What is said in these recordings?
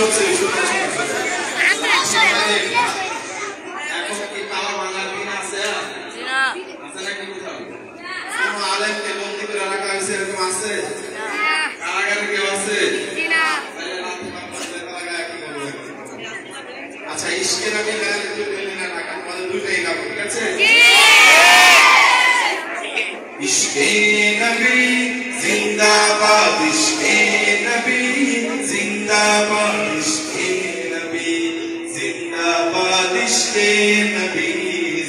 হচ্ছে এখন কি কালা বাংলার দিন আছে আছে নাকি কোথাও কোন আলেমকে বন্দি করে রাখা হয়েছে এরকম আছে কারাগারে কেউ আছে আচ্ছা ইশকে নবী গান একটু বললেন না টাকা আমাদের দুইটাই গাবো ঠিক আছে ইশকে নবী জিন্দাবাদ ইশকে নবী জিন্দাবাদ ইশকে নবী জিন্দাবাদ ইশকে নবী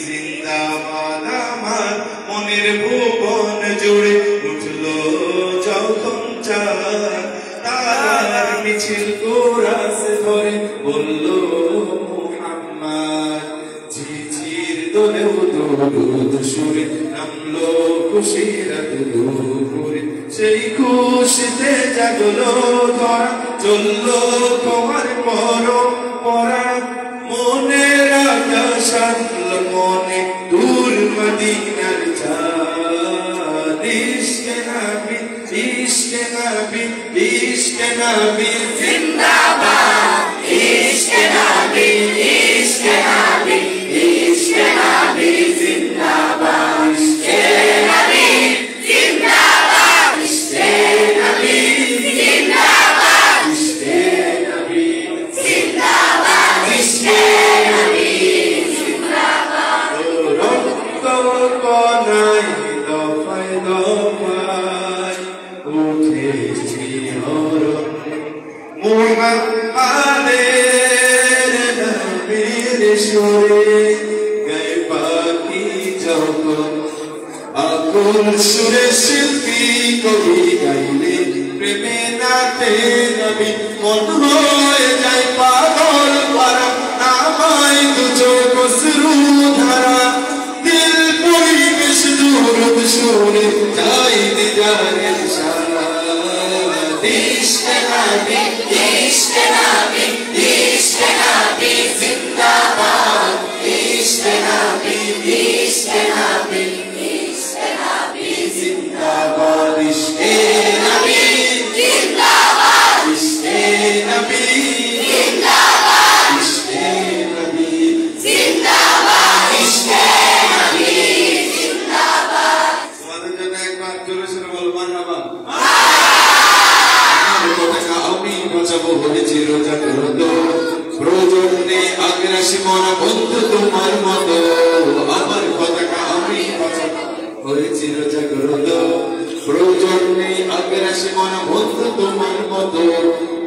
জিন্দাবাদ আমার মনের ভুবন জুড়ে উঠলো যখন চাঁদ তারার মিছিল কোরাস ধরে বললো মুহাম্মদ ঝিঝির দোলেও দরুদ সুরে নামলো খুশির দুপুরে সেই খুশিতে জাগলো ধরা চললো তোমার পরম্পরা মনের আকাশ আনলো মনে দূর মদিনার চাঁদ ইশকে নবী ইশকে নবী ইশকে নবী জিন্দাবাদ ইশকে নবী ইশকে নবী ইশকে নবী জিন্দাবাদ ইশকে নবী জিন্দাবাদ ইশকে নবী জিন্দাবাদ ইশকে নবী জিন্দাবাদ ইশকে নবী জিন্দাবাদ রক্ত কোনায় দফায় দফায় উঠেছি হরণ মুহাম্মাদের নবীর সুরে গায়ে পাখি যখন আকুল সুরে শিল্পী কবি গাইলে প্রেমে নাতে নবী মন হয়ে যায় পাগল পারা নামায় দু চোখ অশ্রু ধারা দিল পরিবেশ দূরত সুরে যাই দিদারের শাদ ইশকে নবী ইশকে নবী ইশকে নবী জিন্দাবাদ ইশকে নবী ইশকে নবী ইশকে নবী জিন্দাবাদ ইশকে নবী জিন্দাবাদ ইশকে নবী জিন্দাবাদ ইশকে নবী জিন্দাবাদ ইশকে নবী জিন্দাবাদ তোমাদের জন্য একবার জোরে জোরে বলো মারহাবা আমি বাঁচাবো হয়েছি রোজা করতো প্রয়োজনে আগ্রাসী মনা বন্ধু তোমার মতো আমার পতাকা আমি বাঁচাবো হয়েছি রোজা করতো প্রয়োজনে আগ্রাসী মনা বন্ধু তোমার মতো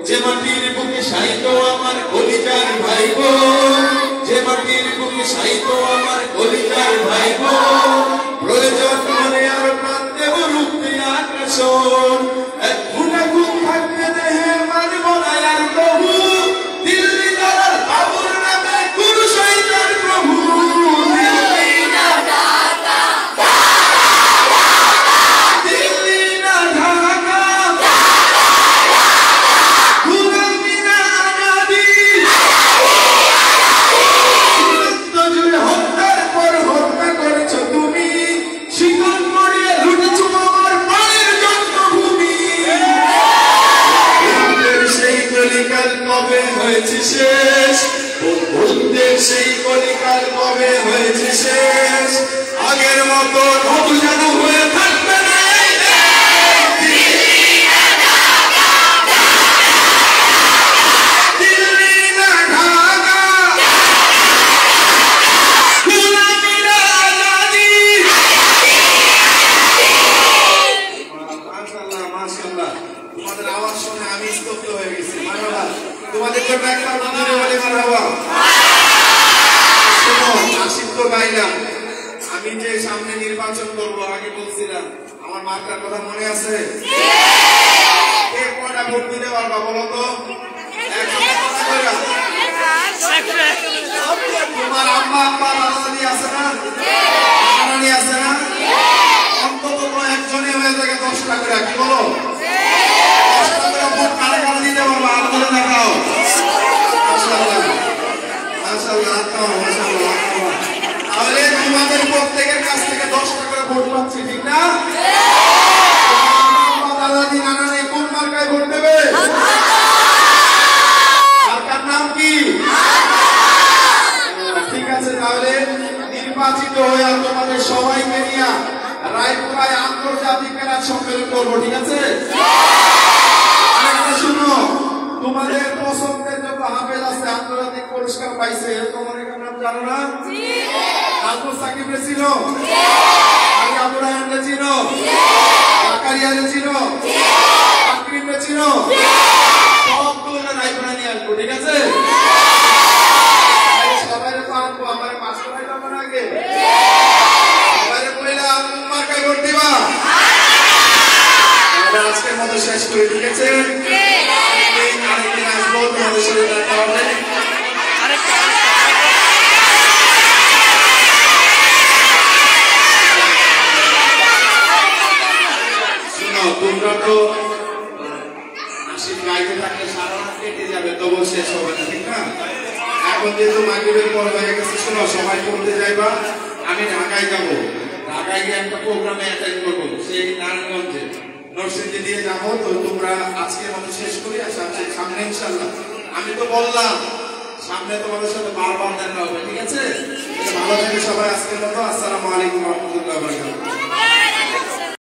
যে মাটির বুকে সাইতো আমার কলিজার ভাইবো যে মাটির বুকে সাইতো আমার কলিজার ভাইবো প্রয়োজন মনে আর প্রাণ দেব রূপে আগ্রাসন এক ফুটা ঘুম থাকতে দেহে মানব না আর প্রভু দিল্লি দালাল বাবুর নামে কোন শয়তান প্রভু দিল্লি না ঢাকা দিল্লি না ঢাকা গুলামি না আনাদি জুড়ে হত্যার পর হত্যা করেছো তুমি শিকল পড়িয়ে লুটেছো আমার প্রাণের জন্মভূমি সেই কলিকাল কবে হয়েছে শেষ বন্ধুদের সেই কলিকাল কবে হয়েছে শেষ আগের মতো নতুন জানু হয়ে থাকবে না দিল্লি না ঢাকা দিল্লি না ঢাকা গুলামি না আজাদি মাশাআল্লাহ মাশাআল্লাহ তোমাদের আওয়াজ শুনে আমি স্তব্ধ হয়ে গেছি মারহাবা তোমাদের জন্য একবার বন্ধুরে বলে মারহাবা শোনো আসিফ তো গাইলাম আমি যে সামনে নির্বাচন করব আগে বলছিলাম আমার মার্কার কথা মনে আছে কে কয়টা ভোট দিতে পারবা বলো তো তোমার আম্মা আব্বা দাদাদি আছে না নানানি আছে না অন্তত তো একজনে হয়ে থাকে 10 টাকা করে কি বলো 10 টাকা করে ভোট কারে কারে দিতে পারবা আর করে দেখাও মাশাআল্লাহ মাশাআল্লাহ মাশাআল্লাহ তাহলে তোমাদের প্রত্যেকের কাছ থেকে 10 টাকা করে ভোট পাচ্ছি ঠিক না দাদাদি নানানি কোন মার্কায় ভোট দেবে নির্বাচিত হয়ে তোমাদের সবাইকে নিয়ে রায়পুরায় আন্তর্জাতিক ক্রীড়া সম্মেলন করবো, ঠিক আছে? আরেকটা শুনো, তোমাদের পছন্দের যত হাফেজ আছে আন্তর্জাতিক পুরস্কার পাইছে, তোমাদের নাম জানো না? আব্দুল সাকিবরে চিনো? আলী আব্দুর রহমানকে চিনো? জাকারিয়ারে চিনো? আকরিমরে চিনো? সবগুলো রায়পুরা নিয়ে আসবো, ঠিক আছে? সবাই তো আনবো, আমার পাঁচ করাই যাবো না আগে? সবাই বললে মার্কায় ভোট দিবা? আজকের মতো শেষ করে, ঠিক আছে? আরেকদিন আসবো, তোমাদের সাথে দেখা হবে। শোনো, তোমরা তো নাসিব গাইতে থাকলে সারা রাত কেটে যাবে, তবু শেষ হবে না, ঠিক না? এখন যেহেতু মাগরিবের পর হয়ে গেছে, শোনো সবাই পড়তে যাইবা। আমি ঢাকায় যাব, ঢাকায় গিয়ে একটা প্রোগ্রামে অ্যাটেন্ড করবো, সেই নারায়ণগঞ্জে নরসিংদী দিয়ে যাবো। তো তোমরা আজকের মতো শেষ করি, আর সামনে ইনশাল্লাহ আমি তো বললাম সামনে তোমাদের সাথে বারবার দেখা হবে, ঠিক আছে? ভালো থাকবে সবাই। আজকের মতো আসসালামু আলাইকুম ওয়া রাহমাতুল্লাহি ওয়া বারাকাতুহু।